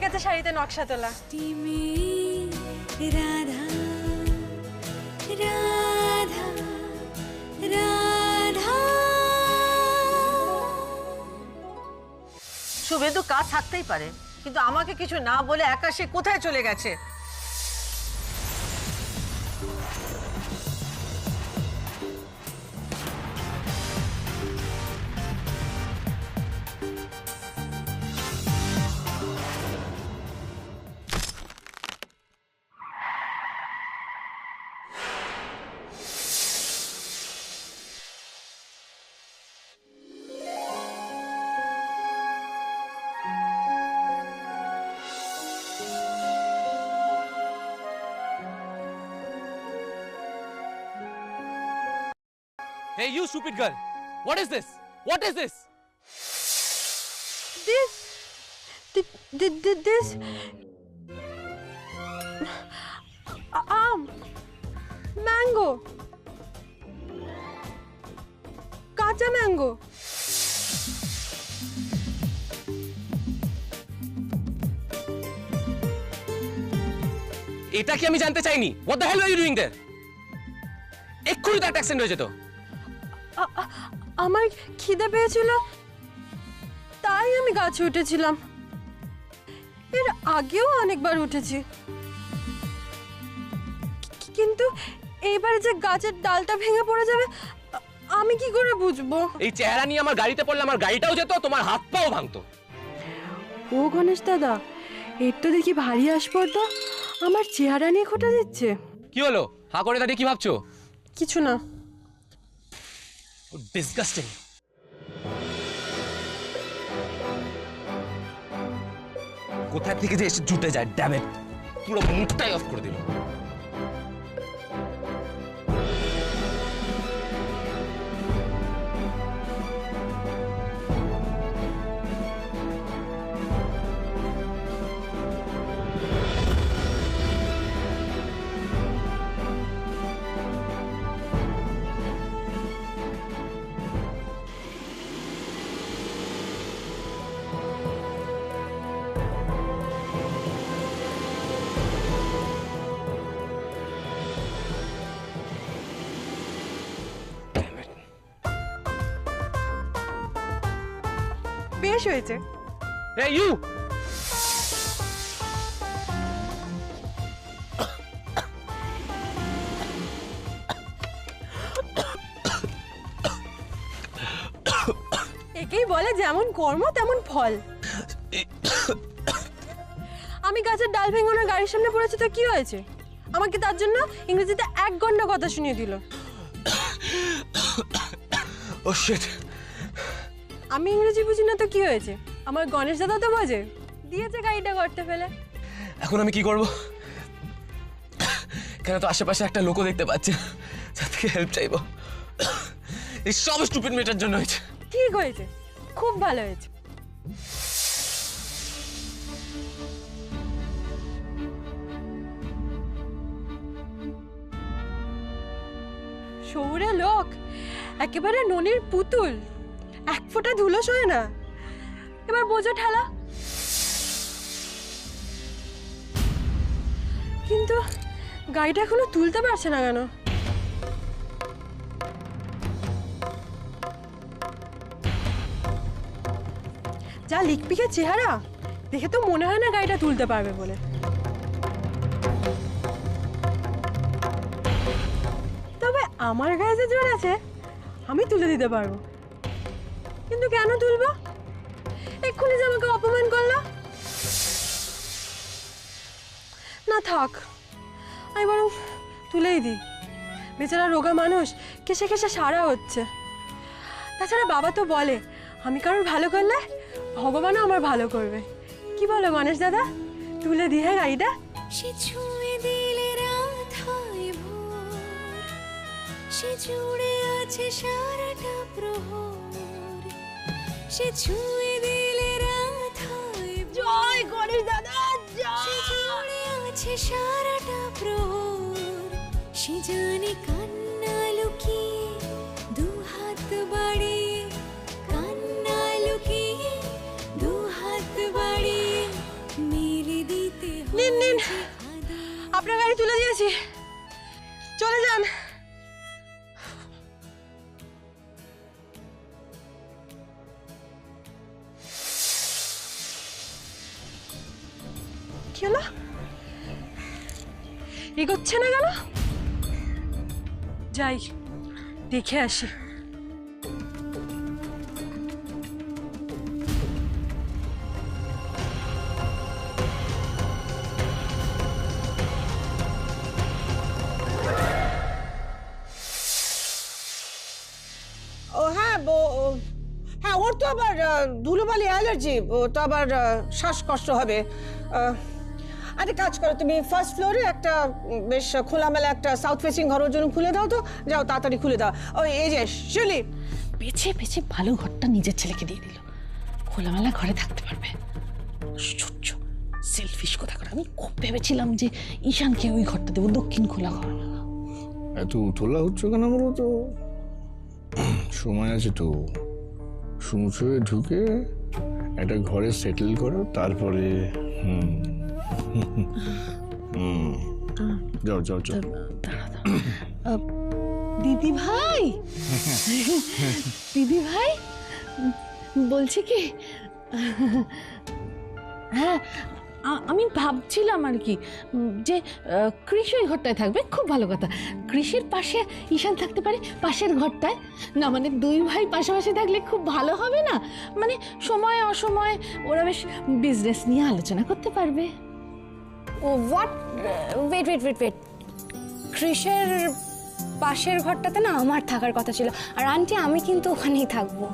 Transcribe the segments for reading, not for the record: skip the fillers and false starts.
গেছে শাড়িতে নকশা তোলা। রাধা রাধা রাধা। শুভেন্দু কাজ থাকতেই পারে, কিন্তু আমাকে কিছু না বলে একা সে কোথায় চলে গেছে? Hey, you stupid girl! What is this? What is this? This mango, কাঁচা ম্যাঙ্গো। এটা কি আমি জানতে চাইনি? What the hell were you doing there? এক্ষুনি তো একটা অ্যাক্সিডেন্ট হয়েছে তো। আমার খিদে পেয়েছিল, তাই আমি গাছে উঠেছিলাম। এর আগেও অনেকবার উঠেছি, কিন্তু এইবার যে গাছের ডালটা ভেঙে পড়ে যাবে আমি কি করে বুঝবো? এই চেহারা নিয়ে আমার গাড়িতে পড়লে আমার গাড়িটাও যেত, তোমার হাত পাও ভাঙতো। ও গণেশ দাদা, এর তো দেখি ভারী আসপর্দা আমার চেহারা নিয়ে খোঁটা দিচ্ছে। কি হলো? হা করে দাঁড়িয়ে কি ভাবছো? কিছু না। ডিসগাস্টিং। কোথা থেকে যে এসে জুটে যায়, ড্যাম ইট, পুরো মুডটাই অফ করে দিল। বেশ হয়েছে। Hey you! একেই বলে যেমন কর্ম তেমন ফল। আমি গাছের ডাল ভেঙানোর গাড়ির সামনে পড়েছি তো কি হয়েছে? আমাকে তার জন্য ইংরেজিতে 1 ঘন্টা কথা শুনিয়ে দিল। Oh shit! আমি ইংরেজি বুঝি না তো কি হয়েছে? আমার গণেশ দাদা তো বোঝে, দিয়েছে গাড়িটা গর্তে ফেলে। এখন আমি কি করব? কেন তো আশেপাশে একটা লোকও দেখতে পাচ্ছে, যার থেকে হেল্প চাইবো। এই সব স্টুপিড মেয়েটার জন্য হয়েছে। ঠিক হয়েছে, খুব ভালো হয়েছে। শহুরে লোক, একেবারে ননির পুতুল, 1 ফোঁটা ধুলো সয় না। এবার বোঝো ঠেলা। কিন্তু গাড়িটা এখনো তুলতে পারছে না কেন? যা লিকপিকের চেহারা, দেখে তো মনে হয় না গাড়িটা তুলতে পারবে বলে। তবে আমার গায়ে যে জোর আছে, আমি তুলে দিতে পারবো। কিন্তু কেন তুলবো? এক্ষুনি যে আমাকে অপমান করলো। না থাক, আমি বরং তুলেই দিই। বেচারা রোগা মানুষ কেসে কেসে সারা হচ্ছে। তাছাড়া বাবা তো বলে, আমি কারোর ভালো করলে ভগবানও আমার ভালো করবে। কি বলো গণেশ দাদা, তুলে দি হ্যাঁ গাড়িটা? সে ছুঁয়ে দিলে রাত হয় ভোর, সে জুড়ে আছে সারাটা প্রহর, সে ছুঁয়ে দিলে রাত হয়। জয় গণেশ দাদা সে জুড়ে আছে সারাটা প্রহর, সে জানে কান্না লুকিয়ে দুহাত বাড়িয়ে, কান্না লুকিয়ে দুহাত বাড়িয়ে কি হলো? এগোচ্ছে না কেন? যাই দেখে আসি। ও হ্যাঁ হ্যাঁ, ওর তো আবার ধুলোবালি অ্যালার্জি, ও তো আবার শ্বাসকষ্ট হবে। আরে কাজ করো, তুমি ফার্স্ট ফ্লোরে একটা বেশ খোলামেলা একটা সাউথ ফেসিং ঘর ওর জন্য খুলে দাও তো, যাও তাড়াতাড়ি খুলে দাও। ওই এই যে শিউলি, বেছে বেছে ভালো ঘরটা নিজের ছেলেকে দিয়ে দিল, খোলামেলা ঘরে থাকতে পারবে। আশ্চর্য, সেলফিশ কথা করে। আমি খুব ভেবেছিলাম যে ঈশানকে ওই ঘরটা দেবো, দক্ষিণ খোলা ঘর। এত উতলা হচ্ছে কেন বলো তো? সময় আছে তো, সমুচয়ে ঢুকে একটা ঘরে সেটেল করো, তারপরে যাও যাও যাও। দিদি ভাই, দিদি ভাই বলছি কি, হ্যাঁ আমি ভাবছিলাম আর কি যে কৃষি ওই ঘরটায় থাকবে, খুব ভালো কথা। কৃষির পাশে ঈশান থাকতে পারে পাশের ঘরটায়, না মানে দুই ভাই পাশাপাশি থাকলে খুব ভালো হবে না? মানে সময় অসময় ওরা বেশ বিজনেস নিয়ে আলোচনা করতে পারবে। Oh what, wait wait wait wait, কৃষের পাশের ঘরটাতে না আমার থাকার কথা ছিল। আর আন্টি, আমি কিন্তু ওখানেই থাকবো।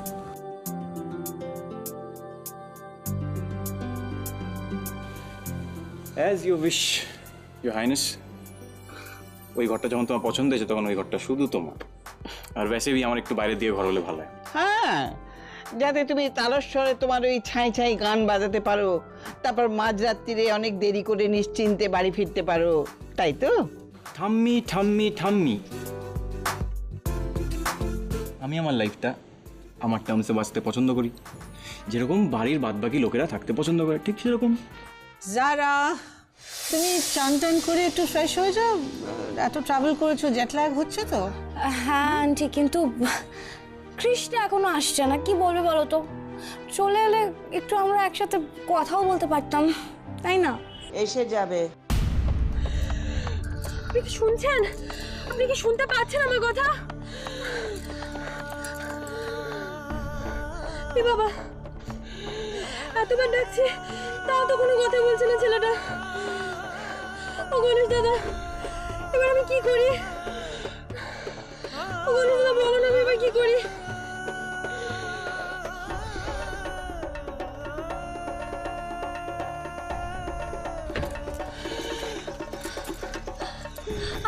As you wish your highness. ওই ঘরটা যখন তোমার পছন্দ হয়েছে তখন ওই ঘরটা শুধু তোমার। আর वैसे भी আমার একটু বাইরে দিয়ে ঘর হলে ভালো হয়। হ্যাঁ, যাতে তুমি তারস্বরে তোমার ওই ছাই ছাই গান বাজাতে পারো, তারপর মাঝরাত্রিরে অনেক দেরি করে নিশ্চিন্তে বাড়ি ফিরতে পারো, তাই তো? ঠাম্মি ঠাম্মি ঠাম্মি, আমি আমার লাইফটা আমার টার্মসে বাঁচতে পছন্দ করি, যেরকম বাড়ির বাদবাকি লোকেরা থাকতে পছন্দ করে, ঠিক সেরকম। যারা তুমি চান টান করে একটু ফ্রেশ হয়ে যাও, এত ট্রাভেল করেছো, জেট ল্যাগ হচ্ছে তো। হ্যাঁ আন্টি, কিন্তু কৃষ্ণা এখনো আসছে না, কি বলবে বলো তো? চলে এলে একটু আমরা একসাথে কথাও বলতে পারতাম, তাই না? এসে যাবে। আপনি কি শুনছেন? আপনি কি শুনতে পাচ্ছেন আমার কথা? এ বাবা, এতবার ডাকছি তাও তো কোনো কথা বলছে না ছেলেটা। ও গণেশ দাদা, এবার আমি কি করি? ও গণেশ দাদা, বলো না, আমি এবার কি করি?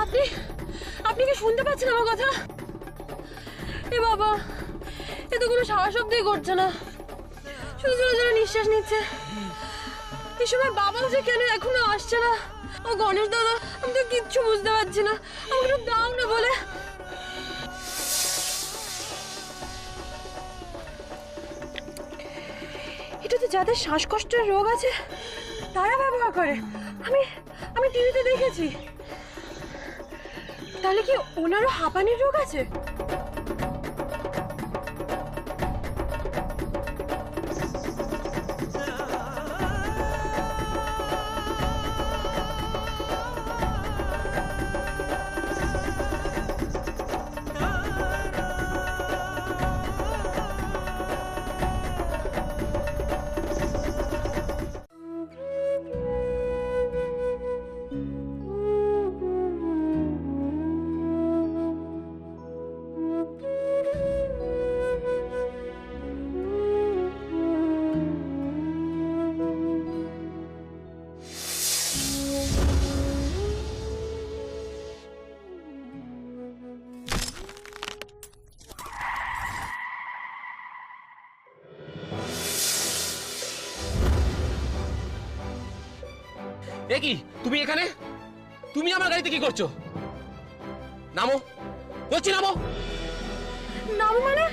আপনি আপনি কি শুনতে পাচ্ছেন আমার কথা? এ বাবা, এ তো কোনো সারা শব্দই করছে না, শুধু জোরে জোরে নিঃশ্বাস নিচ্ছে। এই সময় বাবাও যে কেন এখনো আসছে না? ও গণেশ দাদা, আমি তো কিচ্ছু বুঝতে পারছি না, আমাকে একটু দাও না বলে। এটা তো যাদের শ্বাসকষ্টের রোগ আছে তারা ব্যবহার করে, আমি টিভিতে দেখেছি। তাহলে কি ওনারও হাঁপানির রোগ আছে? এ কি, তুমি এখানে? তুমি আমার গাড়িতে কি করছো? নামো বলছি, নামো। নামো মানে?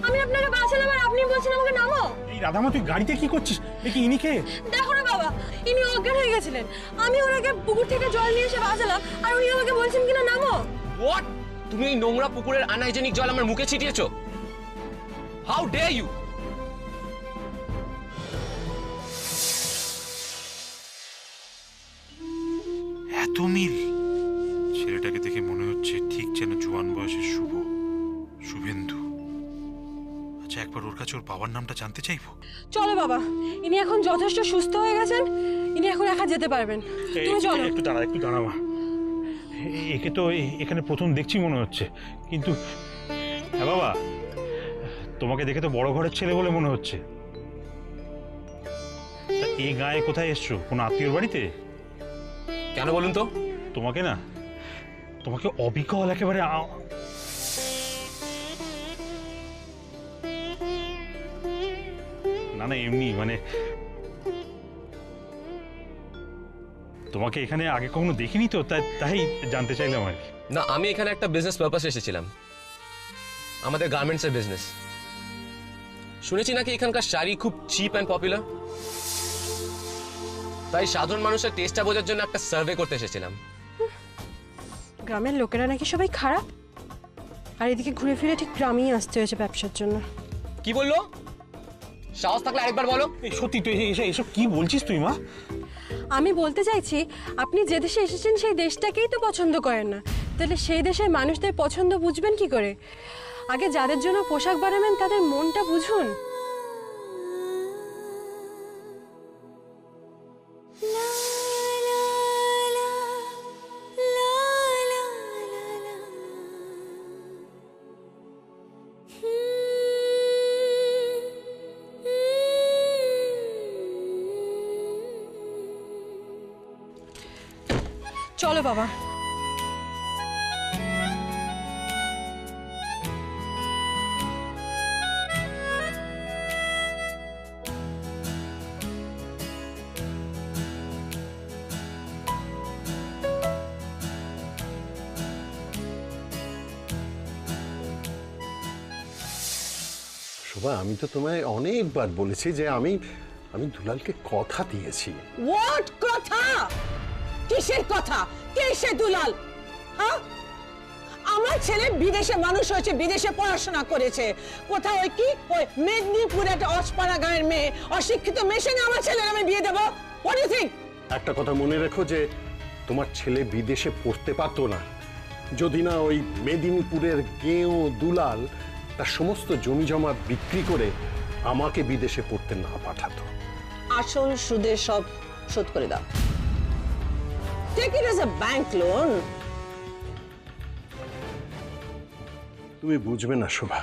আমি আপনাকে বাঁচালাম আর আপনি বলছেন আমাকে নামো? এই রাধামা, তুই গাড়িতে কি করছিস? দেখি ইনি কে? দেখো না বাবা, ইনি অজ্ঞান হয়ে গেছিলেন, আমি ওনাকে পুকুর থেকে জল নিয়ে এসে বাঁচালাম আর উনি আমাকে বলছেন কিনা নামো। হোয়াট? তুমি এই নোংরা পুকুরের আনহাইজেনিক জল আমার মুখে ছিটিয়েছো? How dare you! এত মিল! ছেলেটাকে দেখে মনে হচ্ছে ঠিক যেন জোয়ান বয়সের শুভেন্দু। আচ্ছা, একবার ওর কাছে ওর বাবার নামটা জানতে চাইবো। চলো বাবা, ইনি এখন যথেষ্ট সুস্থ হয়ে গেছেন, ইনি এখন একা যেতে পারবেন। তুমি চলো। একটু দাঁড়া মা। একে তো এখানে প্রথম দেখছি মনে হচ্ছে, কিন্তু হ্যাঁ বাবা, তোমাকে দেখে তো বড় ঘরের ছেলে বলে মনে হচ্ছে। তা এই গায়ে কোথায় এসছো? কোনো আত্মীয়র বাড়িতে? কেন বলুন তো? তোমাকে অবিকল একেবারে না এমনি, মানে তোমাকে এখানে আগে কখনো দেখিনি তো, তাই জানতে চাইলাম আর কি। না, আমি এখানে একটা বিজনেস পারপাসে এসেছিলাম, আমাদের গার্মেন্টসের বিজনেস। শুনেছি নাকি এখানকার শাড়ি খুব চিপ অ্যান্ড পপুলার, তাই সাধারণ মানুষের টেস্টটা বোঝার জন্য একটা সার্ভে করতে এসেছিলাম। গ্রামের লোকেরা নাকি সবাই খারাপ, আর এদিকে ঘুরে ফিরে ঠিক গ্রামেই আসতে হয়েছে ব্যবসার জন্য। কি বললো? সাহস থাকলে আরেকবার বলো। সত্যি তুই এসব কি বলছিস তুই মা? আমি বলতে চাইছি, আপনি যে দেশে এসেছেন সেই দেশটাকেই তো পছন্দ করেন না, তাহলে সেই দেশের মানুষদের পছন্দ বুঝবেন কি করে? আগে যাদের জন্য পোশাক বানাবেন তাদের মনটা বুঝুন। চলো বাবা। শোভা, আমি তো তোমায় অনেকবার বলেছি যে আমি দুলালকে কথা দিয়েছি। হোয়াট কথা? কিসের কথা? কে সে দুলাল? হ্যাঁ, আমার ছেলে বিদেশে মানুষ হয়েছে, বিদেশে পড়াশোনা করেছে। কোথায় ওই কি ওই মেদিনীপুর একটা অসপাড়া গাঁয়ের মেয়ে, অশিক্ষিত মেয়ে সঙ্গে আমার ছেলের আমি বিয়ে দেবো? What you think? একটা কথা মনে রেখো যে তোমার ছেলে বিদেশে পড়তে পারতো না যদি না ওই মেদিনীপুরের গেঁয়ো দুলাল তার সমস্ত জমি জমা বিক্রি করে আমাকে বিদেশে পড়তে না পাঠাতো। আসল সুদে সব শোধ করে দাও। Take it as a bank loan. তুমি বুঝবে না শোভা,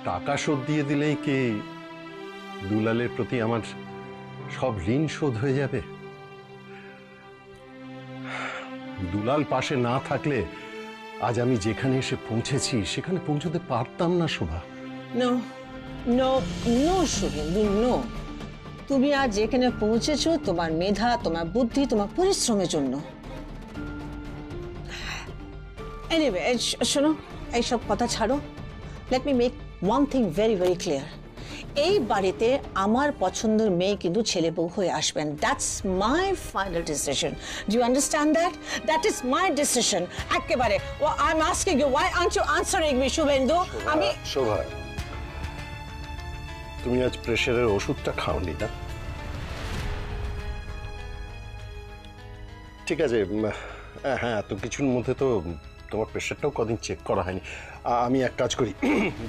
টাকা শোধ দিয়ে দিলেই কি দুলালের প্রতি আমার সব ঋণ শোধ হয়ে যাবে? দুলাল পাশে না থাকলে আজ আমি যেখানে এসে পৌঁছেছি সেখানে পৌঁছতে পারতাম না Shobha. No no no Suvendu, no. তুমি আজ যেখানে পৌঁছেছো তোমার মেধা, তোমার বুদ্ধি, তোমার পরিশ্রমের জন্য। এনিওয়ে, শোনো, এইসব কথা ছাড়ো। Let me make one thing very very clear. এই বাড়িতে আমার পছন্দের মেয়ে কিন্তু ছেলে বউ হয়ে আসবেন। That's my final decision. Do you understand that? That is my decision একেবারে। I am asking you, why aren't you answering me Suvendu? আমি শোভা, তুমি আজ প্রেশারের ওষুধটা খাওনি না? ঠিক আছে, হ্যাঁ, এত কিছুর মধ্যে তো তোমার প্রেশারটাও কদিন চেক করা হয়নি। আমি এক কাজ করি,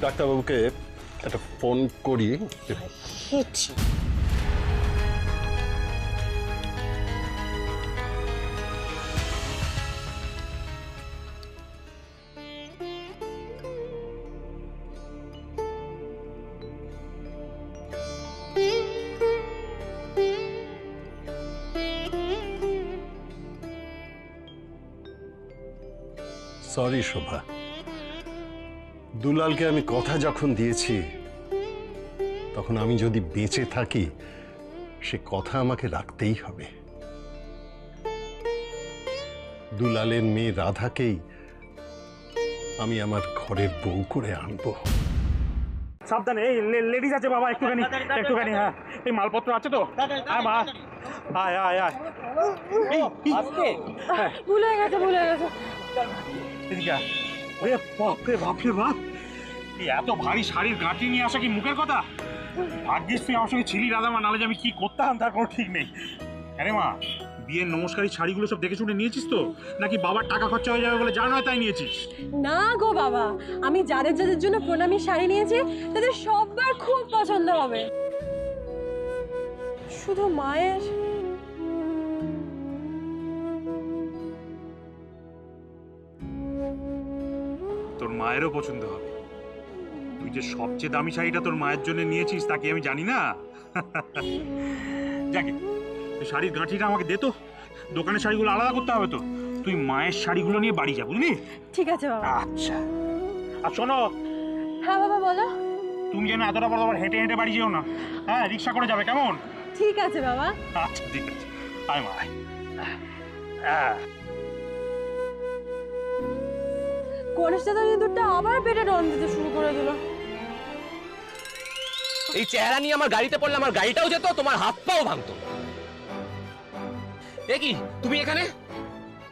ডাক্তারবাবুকে একটা ফোন করি। সরি শোভা, দুলালকে আমি কথা যখন দিয়েছি তখন আমি যদি বেঁচে থাকি সে কথা আমাকে রাখতেই হবে। দুলালের মেয়ে রাধাকেই আমি আমার ঘরের বউ করে আনবো। সাবধানে, এই লেডিস আছে বাবা, একটুখানি। হ্যাঁ, এই মালপত্র আছে তো? হ্যাঁ মা, আয় আয় আয়। ভুলে গেছে। এদিকে আয়। ওরে বাপরে বাপ, এই এত ভারী শাড়ির গাঁটি নিয়ে আসা কি মুখের কথা? ভাগ্যিস তুই আমার সঙ্গে ছিলি রাধামা, নাহলে যে আমি কি করতাম তার কোনো ঠিক নেই। আরে মা, বিয়ের নমস্কারী শাড়িগুলো সব দেখে শুনে নিয়েছিস তো, নাকি বাবার টাকা খরচা হয়ে যাবে বলে যা নয় তাই নিয়েছিস? না গো বাবা, আমি যাদের যাদের জন্য প্রণামী শাড়ি নিয়েছি তাদের সবার খুব পছন্দ হবে। শুধু মায়ের তোর মায়েরও পছন্দ হবে। তুই যে সবচেয়ে দামি শাড়িটা তোর মায়ের জন্য নিয়েছিস তা কি আমি জানি না? যাকে শাড়ির গাঁঠিটা আমাকে দে তো, দোকানের শাড়িগুলো আলাদা করতে হবে তো। তুই মায়ের শাড়িগুলো নিয়ে বাড়ি যা, বুঝলি? ঠিক আছে বাবা। আচ্ছা, আর শোনো, হ্যাঁ বাবা বলো। তুমি যেন এতটা বড় আবার হেঁটে হেঁটে বাড়ি যেও না, হ্যাঁ রিক্সা করে যাবে, কেমন? ঠিক আছে বাবা। আচ্ছা ঠিক আছে, আয় মা আয়। গণেশ দাদা ইঁদুরটা আবার পেটে রন দিতে শুরু করে দিল। এই চেহারা নিয়ে আমার গাড়িতে পড়লে আমার গাড়িটাও যেত, তোমার হাত পাও ভাঙতো। এ কি তুমি এখানে?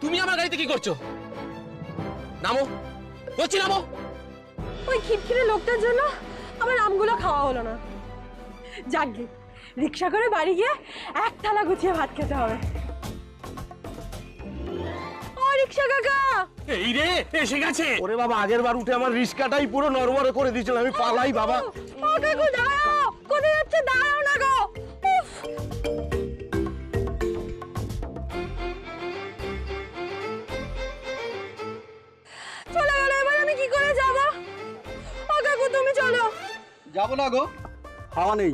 তুমি আমার গাড়িতে কি করছো? নামো, বলছি নামো। ওই খিটখিটে লোকটার জন্য আমার আমগুলো খাওয়া হলো না। যাকগে, রিক্সা করে বাড়ি গিয়ে এক থালা গুছিয়ে ভাত খেতে হবে। ও রিক্সা কাকা! এই রে, এসে গেছে। ওরে বাবা, আগের বার উঠে আমার রিস্কাটাই পুরো নড়বড়ে করে দিয়েছিল, আমি পালাই বাবা। ও কাকু দাঁড়াও, কোথায় যাচ্ছে? দাঁড়াও না গো। উফ! চলে গেল, এবার আমি কি করে যাব? ও কাকু তুমি চলো। যাবো না গো, হাওয়া নেই।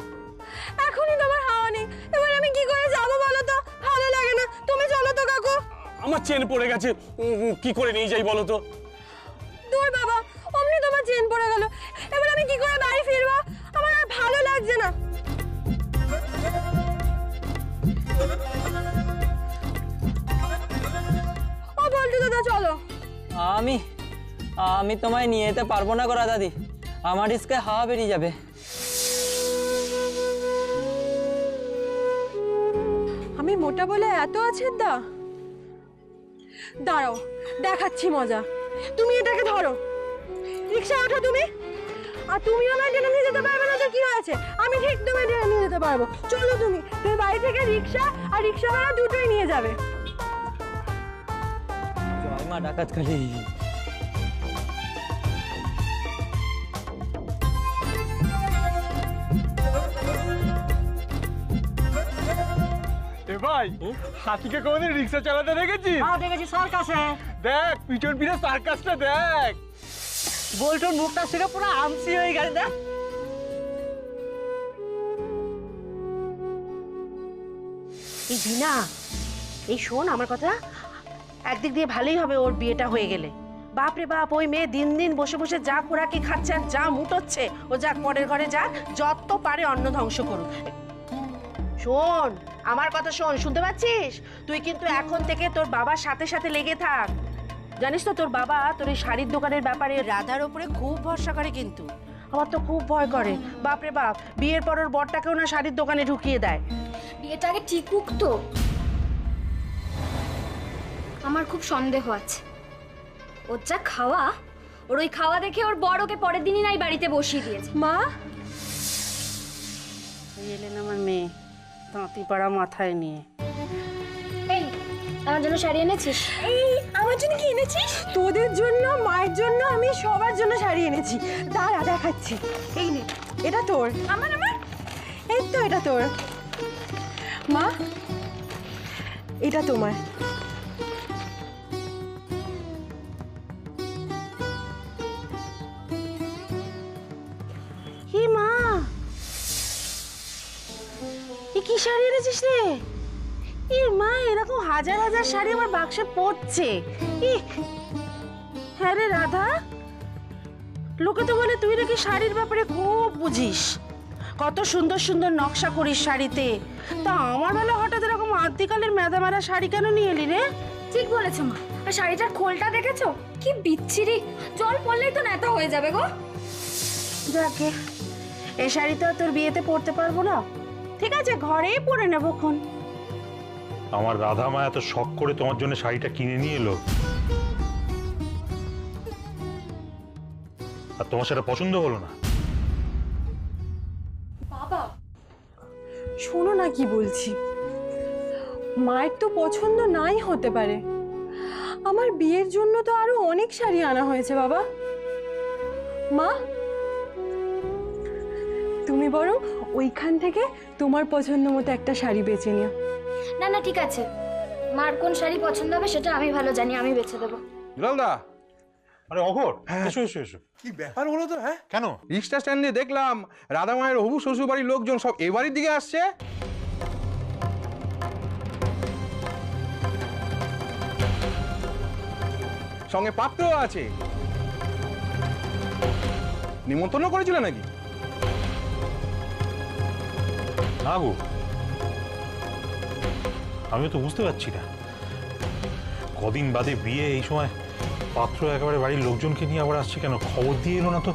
এখনই তোমার হাওয়া নেই, এবার আমি কি করে যাব বলো তো? ভালো লাগে না, তুমি চলো তো কাকু। আমার চেন পড়ে গেছে, কি করে নিয়ে যাই বলো তো? দূর বাবা, অমনি তোমার চেন পড়ে গেল, এবার আমি কি করে বাড়ি ফিরবো? আমার আর ভালো লাগছে না। ও বল্টু দাদা চলো। আমি তোমায় নিয়ে যেতে পারবো না গো দাদি, আমার রিস্কে হাওয়া বেরিয়ে যাবে। আমি মোটা বলে এত আছেন দা? দাঁড়াও, দেখাচ্ছি মজা। তুমি এটাকে ধরো, রিক্সায় ওঠো তুমি। আর তুমি আমায় টেনে নিয়ে যেতে পারবে না তো কি হয়েছে? আমি ঠিক তোমায় টেনে নিয়ে যেতে পারবো। চলো তুমি, তুমি বাড়ি থেকে রিক্সা আর রিক্সা ভাড়া দুটোই নিয়ে যাবে। জয় মা ডাকাত কালী। ভাই, হাতিকে কোনদিন রিক্সা চালাতে দেখেছিস? দেখেছি সার্কাসে। দেখ পিছন ফিরে সার্কাসটা দেখ। বল্টুর মুখটা ছিল পুরো আমসি হয়ে গেছে, দেখ। এই বিনা, এই শোন আমার কথা, একদিক দিয়ে ভালোই হবে ওর বিয়েটা হয়ে গেলে। বাপরে বাপ, ওই মেয়ে দিন দিন বসে বসে যা খোরাকি খাচ্ছে আর যা মুটোচ্ছে, ও যাক পরের ঘরে যাক, যত পারে অন্ন ধ্বংস করুক। শোন আমার কথা শোন, শুনতে পাচ্ছিস? তুই কিন্তু এখন থেকে তোর বাবার সাথে সাথে লেগে থাক। জানিস তো তোর বাবা তোর এই শাড়ির দোকানের ব্যাপারে রাধার ওপরে খুব ভরসা করে, কিন্তু আমার তো খুব ভয় করে। বাপরে বাপ, বিয়ের পর ওর বরটাকেও না শাড়ির দোকানে ঢুকিয়ে দেয়। বিয়েটা আগে ঠিকুক তো। আমার খুব সন্দেহ আছে। ওর যা খাওয়া, ওর ওই খাওয়া দেখে ওর বড় ওকে পরের দিনই নাই বাড়িতে বসিয়ে দিয়েছে। মা, এলেন আমার মেয়ে তাঁতি পাড়া মাথায় নিয়ে। এই, আমার জন্য শাড়ি এনেছিস? এই আমার জন্য কি এনেছিস? তোদের জন্য, মায়ের জন্য, আমি সবার জন্য শাড়ি এনেছি। দাঁড়া দেখাচ্ছি। এই নে, এটা তোর। আমার আমার এই তো, এটা তোর। মা, এটা তোমার। হি মা, এ কি শাড়ি এনেছিস রে? এ মা, এরকম হাজার হাজার শাড়ি আমার বাক্সে পড়ছে। হ্যাঁ রে রাধা, লোকে তো বলে তুই নাকি শাড়ির ব্যাপারে খুব বুঝিস, কত সুন্দর সুন্দর নকশা করিস শাড়িতে। তা আমার বেলা হঠাৎ এরকম আদিকালের মেদামারা শাড়ি কেন নিয়ে এলি রে? ঠিক বলেছো মা। আর শাড়িটার খোলটা দেখেছো কি বিচ্ছিরি, জল পড়লেই তো নেতা হয়ে যাবে গো। যাকে, এই শাড়ি তো আর তোর বিয়েতে পরতে পারবো না। ঠিক আছে, ঘরেই পরে নেবো খন। আমার রাধা মা এত শখ করে তোমার জন্য শাড়িটা কিনে নিয়ে এলো, আর তোমার সেটা পছন্দ হলো না? বাবা, শোনো না কি বলছি। মায়ের তো পছন্দ নাই হতে পারে, আমার বিয়ের জন্য তো আরো অনেক শাড়ি আনা হয়েছে বাবা। মা, তুমি বরং ওইখান থেকে তোমার পছন্দ মতো একটা শাড়ি বেছে নিও। না না ঠিক আছে, মার কোন শাড়ি পছন্দ হবে সেটা আমি ভালো জানি, আমি বেছে দেবো। দুলালদা, আরে অঘর, এসো এসো এসো। কি ব্যাপার হলো তো? হ্যাঁ, কেন? রিক্সা স্ট্যান্ডে দেখলাম রাধা মায়ের হবু শ্বশুর বাড়ির লোকজন সব এ বাড়ির দিকে আসছে। সঙ্গে পাত্রও আছে। নিমন্ত্রণ করেছিল নাকি? না গো, আমিও তো বুঝতে পারছি না। কদিন বাদে বিয়ে, এই সময় পাত্র একেবারে বাড়ির লোকজনকে নিয়ে আবার আসছে কেন? খবর দিয়ে এলো না তো।